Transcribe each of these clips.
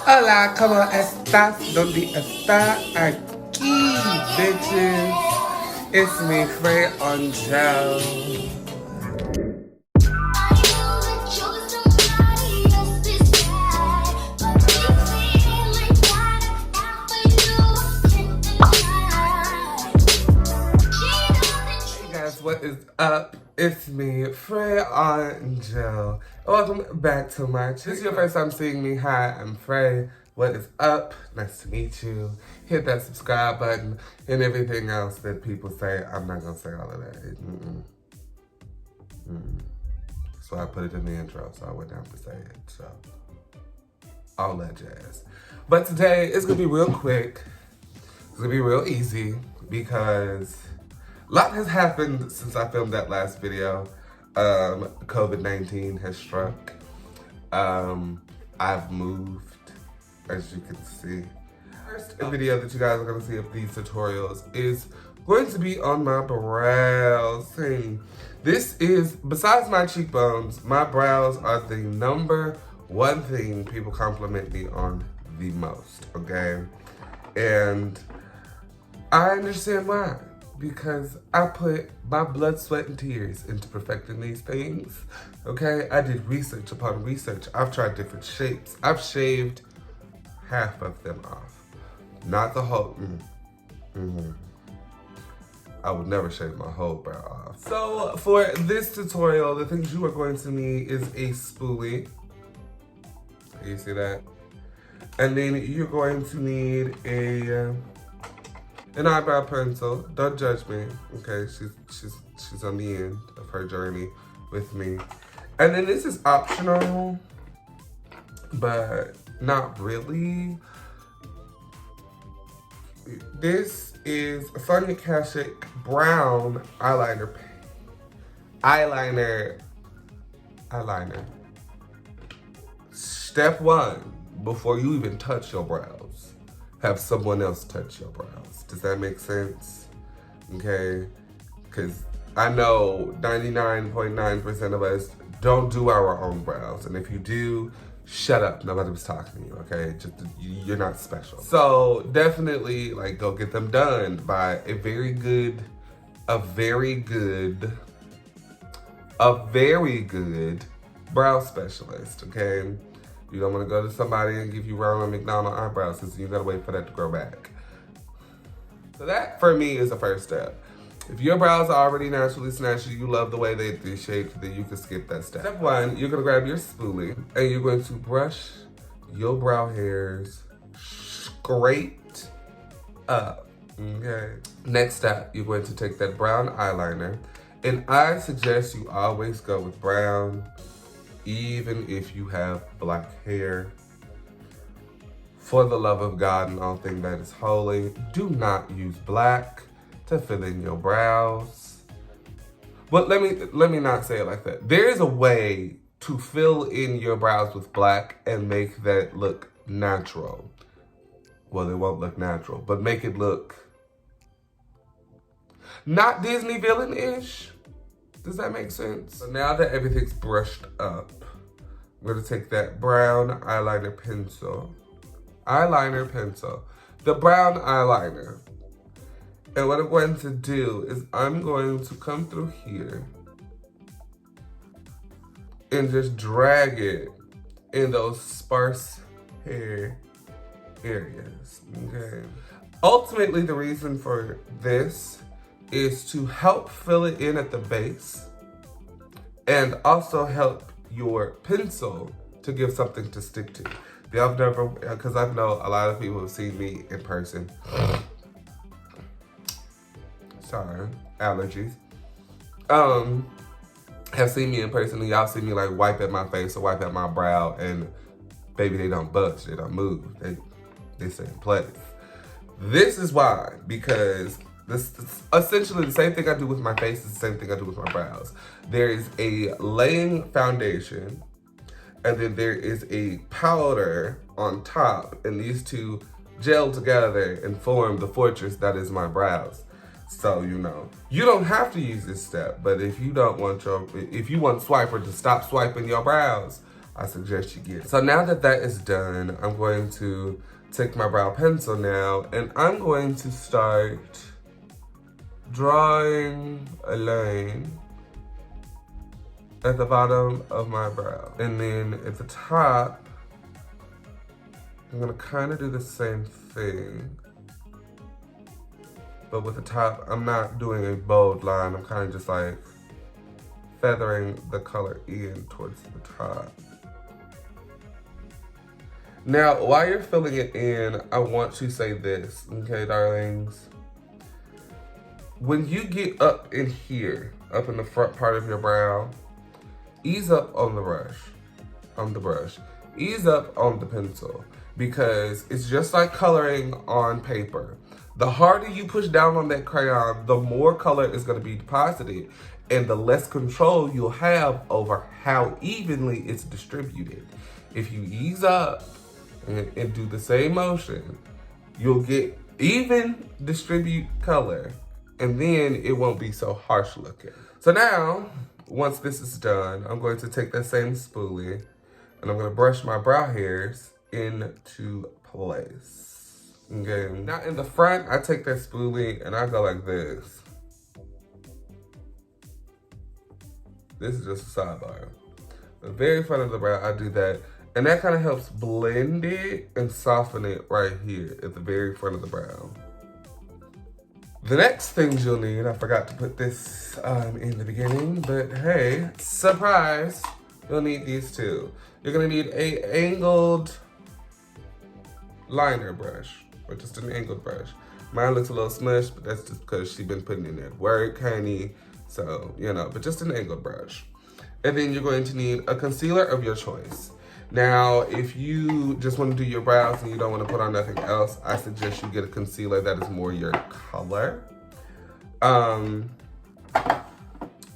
Hola, ¿cómo estás? ¿Dónde está? Aquí, bitches. It's me, Frey Angel. Hey guys, what is up? It's me, Frey Angel. Welcome back to my channel. If this is your first time seeing me, hi, I'm Frey. What is up? Nice to meet you. Hit that subscribe button and everything else that people say. I'm not gonna say all of that. So I put it in the intro, so I wouldn't have to say it. So all that jazz. But today it's gonna be real quick. It's gonna be real easy because a lot has happened since I filmed that last video. COVID-19 has struck. I've moved, as you can see. First video that you guys are gonna see of these tutorials is going to be on my brows. This is, besides my cheekbones, my brows are the number one thing people compliment me on the most, okay? And I understand why. Because I put my blood, sweat, and tears into perfecting these things, okay? I did research upon research. I've tried different shapes. I've shaved half of them off. Not the whole, I would never shave my whole brow off. So for this tutorial, the things you are going to need is a spoolie. You see that? And then you're going to need an eyebrow pencil. Don't judge me, okay? She's on the end of her journey with me. And then this is optional, but not really. This is Sonia Kashuk brown eyeliner. Step one, before you even touch your brows, have someone else touch your brows. Does that make sense? Okay? Because I know 99.9% of us don't do our own brows. And if you do, shut up. Nobody was talking to you, okay? You're not special. So definitely, like, go get them done by a very good brow specialist, okay? You don't want to go to somebody and give you Ronald McDonald eyebrows because you gotta wait for that to grow back. So that, for me, is the first step. If your brows are already naturally snatchy, you love the way they're shaped, then you can skip that step. Step one, you're gonna grab your spoolie and you're going to brush your brow hairs straight up, okay? Next step, you're going to take that brown eyeliner, and I suggest you always go with brown, even if you have black hair. For the love of God and all things that is holy, do not use black to fill in your brows. But let me not say it like that. There is a way to fill in your brows with black and make that look natural. Well, it won't look natural, but make it look not Disney villain-ish. Does that make sense? So now that everything's brushed up, I'm gonna take that brown eyeliner pencil. The brown eyeliner. And what I'm going to do is I'm going to come through here and just drag it in those sparse hair areas, okay? Ultimately, the reason for this is to help fill it in at the base and also help your pencil to give something to stick to. Y'all never, because I know a lot of people have seen me in person. Sorry, allergies. Have seen me in person and y'all see me like wipe at my face or wipe at my brow and baby, they don't budge, they don't move. They stay in place. This is why, because this is essentially the same thing I do with my face is the same thing I do with my brows. There is a laying foundation and then there is a powder on top, and these two gel together and form the fortress that is my brows. So, you know, you don't have to use this step, but if you don't want if you want Swiper to stop swiping your brows, I suggest you get. So now that that is done, I'm going to take my brow pencil now, and I'm going to start drawing a line at the bottom of my brow. And then at the top, I'm gonna kind of do the same thing. But with the top, I'm not doing a bold line. I'm kind of just like feathering the color in towards the top. Now, while you're filling it in, I want to say this, okay, darlings? When you get up in here, up in the front part of your brow, ease up on the brush, ease up on the pencil, because it's just like coloring on paper. The harder you push down on that crayon, the more color is gonna be deposited, and the less control you'll have over how evenly it's distributed. If you ease up and do the same motion, you'll get even distribute color, and then it won't be so harsh looking. So now, once this is done, I'm going to take that same spoolie and I'm gonna brush my brow hairs into place. Okay, now in the front, I take that spoolie and I go like this. This is just a sidebar. The very front of the brow, I do that. And that kind of helps blend it and soften it right here at the very front of the brow. The next things you'll need, I forgot to put this in the beginning, but hey, surprise, you'll need these two. You're gonna need a angled liner brush, or just an angled brush. Mine looks a little smushed, but that's just because she's been putting in that work, honey. So, you know, but just an angled brush. And then you're going to need a concealer of your choice. Now, if you just want to do your brows and you don't want to put on nothing else, I suggest you get a concealer that is more your color.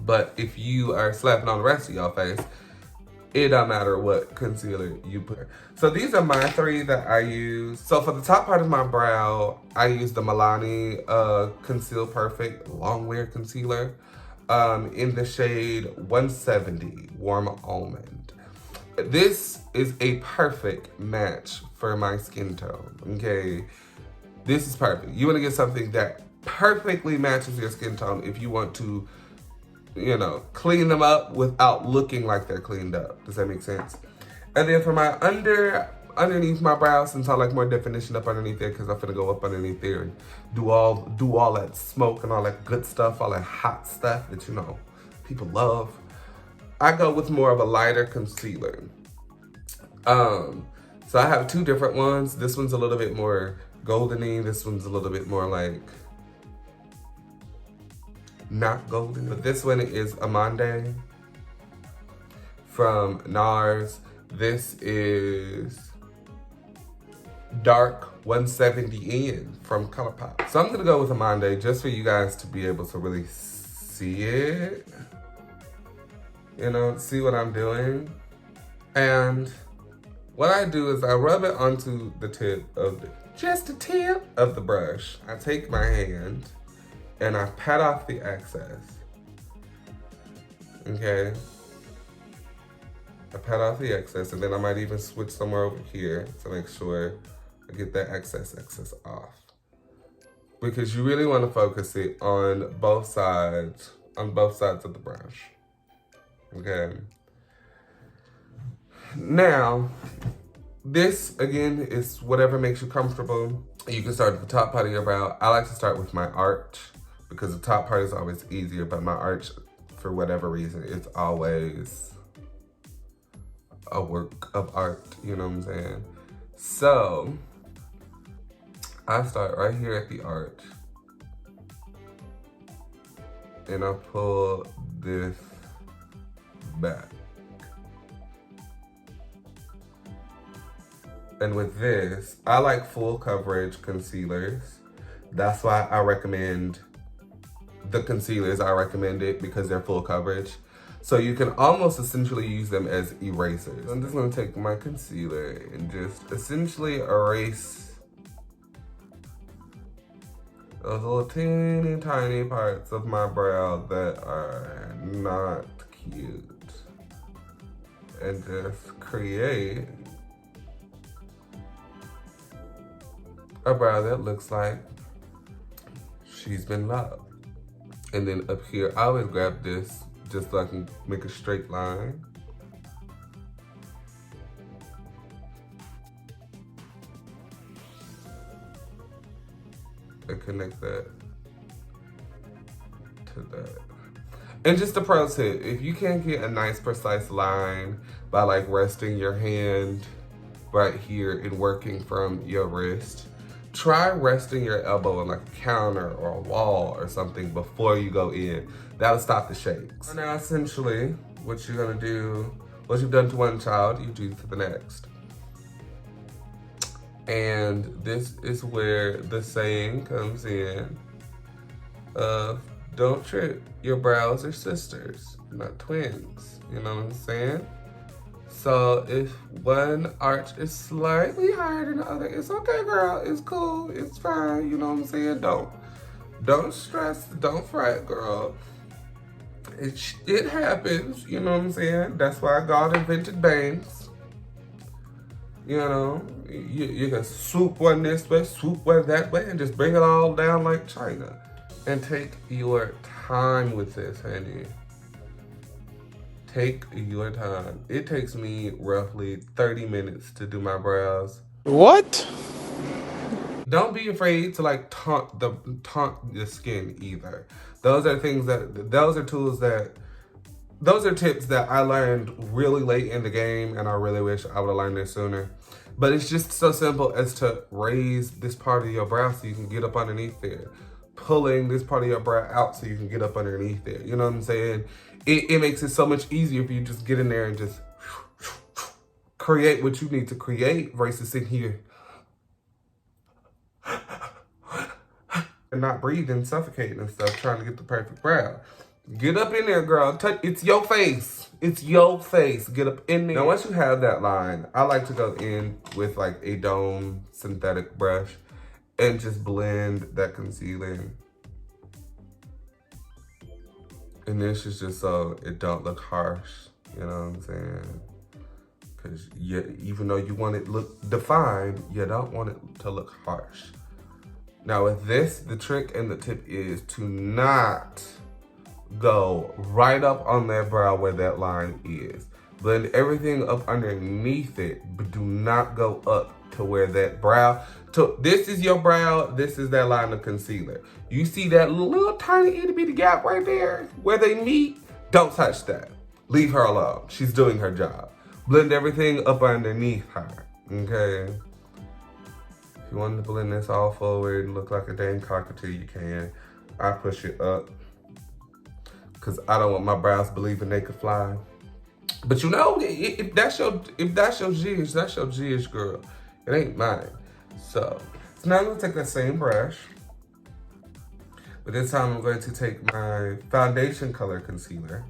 But if you are slapping on the rest of your face, it don't matter what concealer you put. So these are my three that I use. So for the top part of my brow, I use the Milani Conceal Perfect Long Wear Concealer in the shade 170 Warm Almond. This is a perfect match for my skin tone, okay? This is perfect. You wanna get something that perfectly matches your skin tone if you want to, you know, clean them up without looking like they're cleaned up. Does that make sense? And then for my underneath my brow, since I like more definition up underneath there, because I'm gonna go up underneath there and do all that smoke and all that good stuff, all that hot stuff that, you know, people love. I go with more of a lighter concealer. So I have two different ones. This one's a little bit more goldeny. This one's a little bit more like not golden. But this one is Amande from NARS. This is Dark 170N from ColourPop. So I'm gonna go with Amande just for you guys to be able to really see it. You know, see what I'm doing. And what I do is I rub it onto the tip of just the tip of the brush. I take my hand and I pat off the excess. Okay? I pat off the excess, and then I might even switch somewhere over here to make sure I get that excess off. Because you really want to focus it on both sides of the brush. Okay. Now, this again is whatever makes you comfortable. You can start at the top part of your brow. I like to start with my arch because the top part is always easier, but my arch, for whatever reason, it's always a work of art, you know what I'm saying? So, I start right here at the arch and I pull this back. And with this, I like full coverage concealers. That's why I recommend the concealers. I recommend it because they're full coverage. So you can almost essentially use them as erasers. I'm just gonna take my concealer and just essentially erase those little teeny tiny parts of my brow that are not cute. and just create a brow that looks like she's been loved. And then up here, I always grab this just so I can make a straight line. And connect that to that. And just a pro tip, if you can't get a nice precise line by like resting your hand right here and working from your wrist, try resting your elbow on like a counter or a wall or something before you go in. That'll stop the shakes. Now essentially, what you're gonna do, what you've done to one child, you do to the next. And this is where the saying comes in of don't trip, your brows are sisters, not twins. You know what I'm saying? So if one arch is slightly higher than the other, it's okay, girl. It's cool. It's fine. You know what I'm saying? Don't stress. Don't fret, girl. It happens. You know what I'm saying? That's why God invented bangs. You know, you can swoop one this way, swoop one that way, and just bring it all down like China. And take your time with this, honey. Take your time. It takes me roughly 30 minutes to do my brows. What? Don't be afraid to like taunt the skin either. Those are tips that I learned really late in the game, and I really wish I would have learned it sooner. But it's just so simple as to raise this part of your brow so you can get up underneath there. Pulling this part of your brow out so you can get up underneath there. You know what I'm saying? It makes it so much easier for you to just get in there and just create what you need to create versus sitting here and not breathing, suffocating and stuff, trying to get the perfect brow. Get up in there, girl. It's your face. It's your face. Get up in there. Now, once you have that line, I like to go in with like a Dome synthetic brush and just blend that concealer. And this is just so it don't look harsh, you know what I'm saying? Because even though you want it to look defined, you don't want it to look harsh. Now with this, the trick and the tip is to not go right up on that brow where that line is. Blend everything up underneath it, but do not go up to where that brow, this is your brow, this is that line of concealer. You see that little tiny itty bitty gap right there where they meet? Don't touch that. Leave her alone. She's doing her job. Blend everything up underneath her, okay? If you want to blend this all forward and look like a dang cockatoo, you can. I push it up because I don't want my brows believing they could fly. But you know, if that's your jizz, that's your jizz, girl. It ain't mine. So now I'm gonna take that same brush, but this time I'm going to take my foundation color concealer,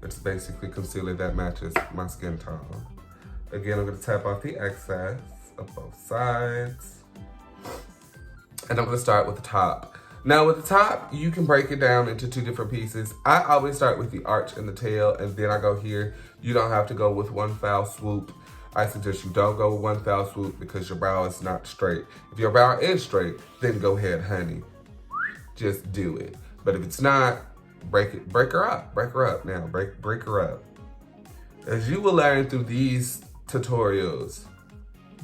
which is basically concealer that matches my skin tone. Again, I'm gonna tap off the excess of both sides. And I'm gonna start with the top. Now with the top, you can break it down into two different pieces. I always start with the arch and the tail, and then I go here. You don't have to go with one foul swoop. I suggest you don't go with one foul swoop because your brow is not straight. If your brow is straight, then go ahead, honey. Just do it. But if it's not, break her up now, break her up. As you will learn through these tutorials,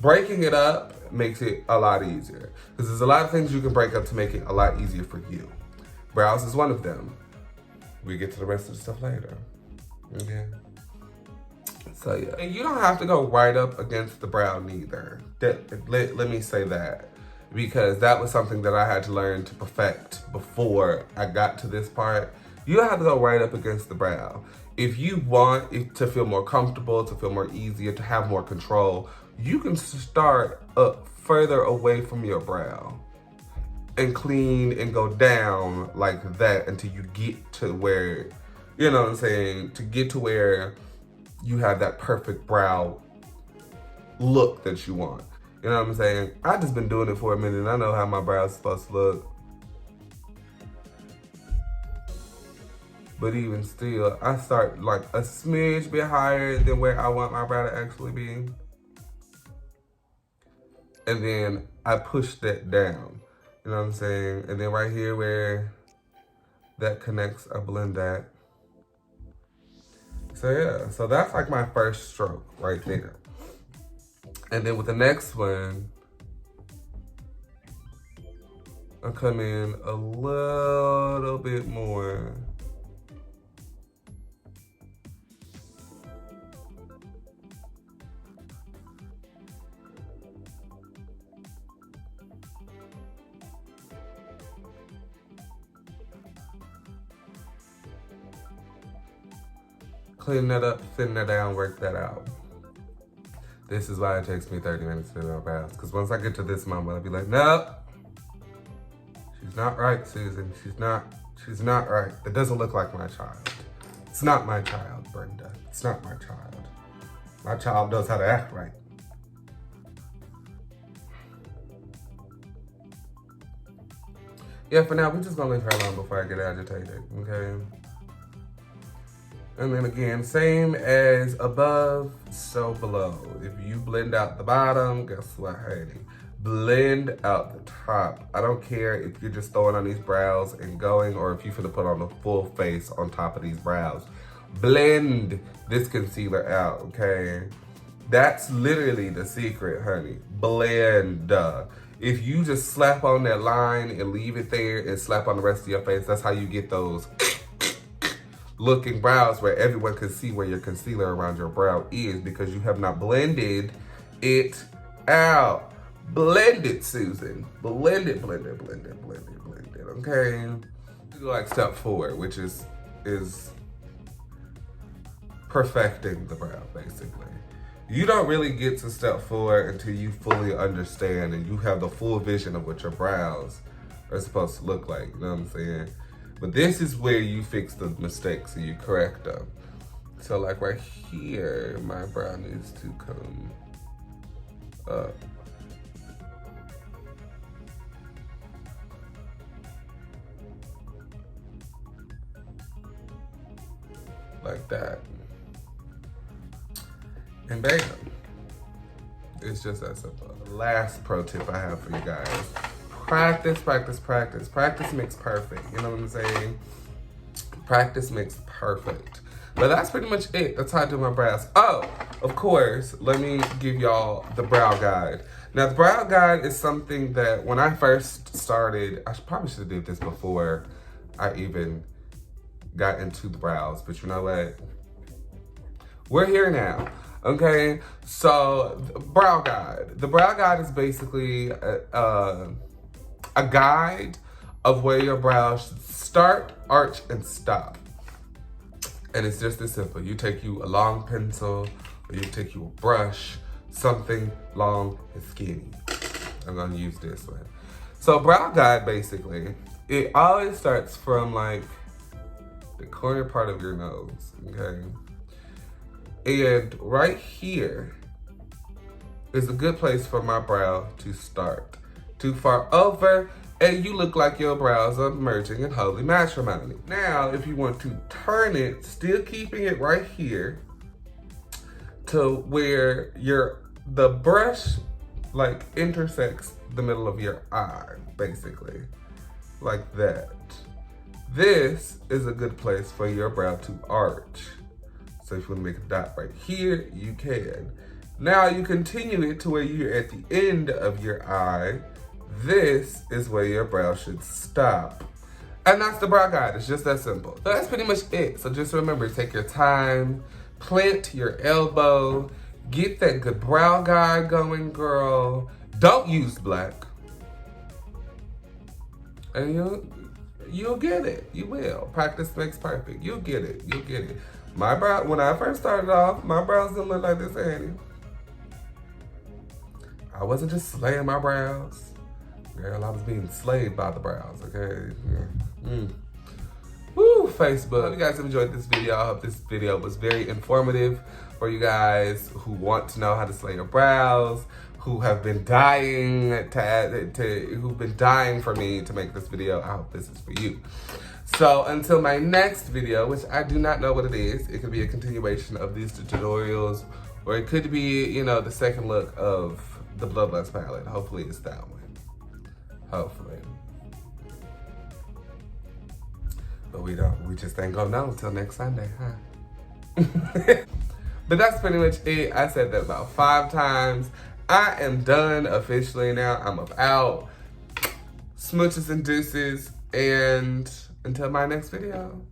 breaking it up makes it a lot easier because there's a lot of things you can break up to make it a lot easier for you. Brows is one of them. We get to the rest of the stuff later. Okay. So yeah, and you don't have to go right up against the brow neither. Let me say that, because that was something that I had to learn to perfect before I got to this part. You don't have to go right up against the brow. If you want it to feel more comfortable, to feel more easier, to have more control, you can start up further away from your brow and clean and go down like that until you get to where, you know what I'm saying, to get to where you have that perfect brow look that you want. You know what I'm saying? I've just been doing it for a minute and I know how my brow's supposed to look. But even still, I start like a smidge bit higher than where I want my brow to actually be. And then I push that down. You know what I'm saying? And then right here where that connects, I blend that. So yeah, so that's like my first stroke right there. And then with the next one, I come in a little bit more. Clean that up, thin that down, work that out. This is why it takes me 30 minutes to do my brows. Because once I get to this moment, I'll be like, nope. She's not right, Susan. She's not right. That doesn't look like my child. It's not my child, Brenda. It's not my child. My child knows how to act right. Yeah, for now, we're just gonna leave her alone before I get agitated, okay? And then again, same as above, so below. If you blend out the bottom, guess what, honey? Blend out the top. I don't care if you're just throwing on these brows and going, or if you're finna put on a full face on top of these brows. Blend this concealer out, okay? That's literally the secret, honey. Blend. If you just slap on that line and leave it there and slap on the rest of your face, that's how you get those looking brows where everyone can see where your concealer around your brow is, because you have not blended it out. Blend it, Susan. Blend it, blend it, blend it, blend it, blend it, okay? Do like step 4, which is perfecting the brow, basically. You don't really get to step 4 until you fully understand and you have the full vision of what your brows are supposed to look like, you know what I'm saying? But this is where you fix the mistakes and you correct them. So like right here, my brow needs to come up. Like that. And bam. It's just that simple. Last pro tip I have for you guys. Practice, practice, practice. Practice makes perfect. You know what I'm saying? Practice makes perfect. But that's pretty much it. That's how I do my brows. Oh, of course, let me give y'all the brow guide. Now, the brow guide is something that when I first started, I probably should have did this before I even got into the brows. But you know what? We're here now. Okay, so brow guide. The brow guide is basically a guide of where your brows should start, arch, and stop. And it's just this simple. You take you a long pencil, or you take you a brush, something long and skinny. I'm gonna use this one. So brow guide, basically, it always starts from like the corner part of your nose, okay? And right here is a good place for my brow to start. Too far over, and you look like your brows are merging in holy matrimony. Now, if you want to turn it, still keeping it right here, to where the brush like intersects the middle of your eye, basically, like that. This is a good place for your brow to arch. So if you want to make a dot right here, you can. Now you continue it to where you're at the end of your eye. This is where your brow should stop. And that's the brow guide. It's just that simple. So that's pretty much it. So just remember, take your time, plant your elbow, get that good brow guide going, girl. Don't use black. And you'll get it. You will. Practice makes perfect. You'll get it. You'll get it. My brow, when I first started off, my brows didn't look like this, Annie. I wasn't just slaying my brows. Girl, I was being slayed by the brows, okay? Woo, Facebook. I hope you guys enjoyed this video. I hope this video was very informative for you guys who want to know how to slay your brows, who have been dying who've been dying for me to make this video. I hope this is for you. So until my next video, which I do not know what it is, it could be a continuation of these tutorials, or it could be, you know, the second look of the Bloodlust palette. Hopefully it's that one. Hopefully. But we just ain't gonna know until next Sunday, huh? But that's pretty much it. I said that about 5 times. I am done officially now. I'm out. Smooches and deuces, and until my next video.